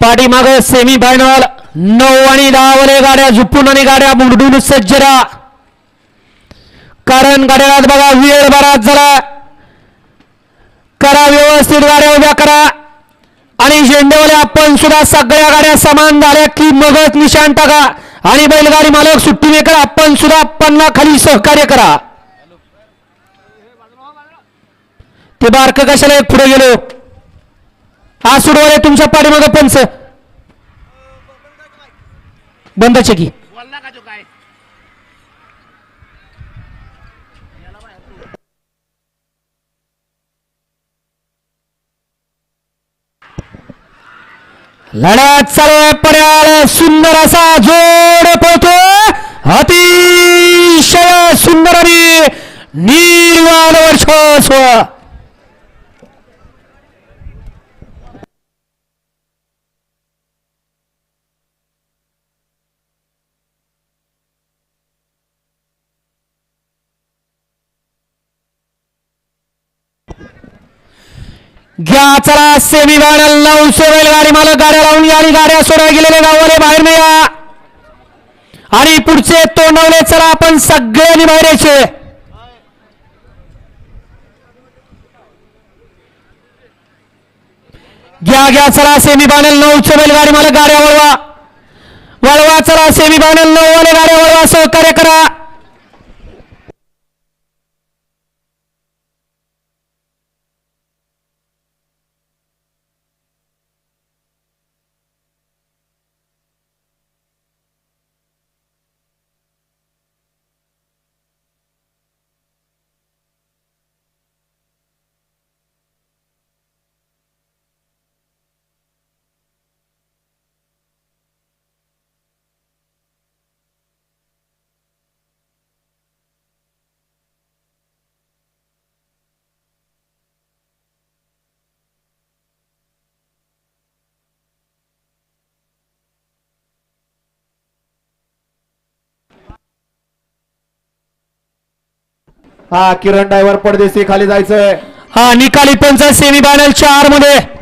पाठीमाग semi final 9 आणि 10 वाले गाड्या झुपून आणि गाड्या मुडून सज्ज राहा, कारण गाड्याला बघा वेळ बराच झाला. करा व्यवस्थित गाड्या उभ्या करा आणि झेंडेवाले आपण सुद्धा सगळ्या गाड्या समान झाल्या की मगच निशाण टाका आणि बैलगाडी मालक सुट्टी मेकर आपण सुद्धा आपणला खाली सहकार्य करा. ते बारक कशाला एक पुढे गेलो हा सुडवाले तुमच्या पाठीमागे पंच बंदचे की लढ्यात चालू पर्याय सुंदर असा जोड पळतो, अतिशय सुंदर आणि निर्वाण वर्चस्व. घ्या चला सेमी फायनल 900 बैलगाडी मालक गाड्या लावून या आणि गाड्या सोडा गेलेले गाववाले बाहेर नाही या आणि पुढचे तोंडवले चला आपण सगळ्यांनी बाहेर यायचे. घ्या घ्या चला सेमी फायनल 900 बैलगाडी मालक गाड्या वळवा वळवा चला सेमी फायनल 9 वाले गाड्या वळवा सहकार्य करा. हा किरण ड्रायव्हर पडदेशी खाली जायचंय. हा निकाली पंच सेमी फायनल 4 मध्ये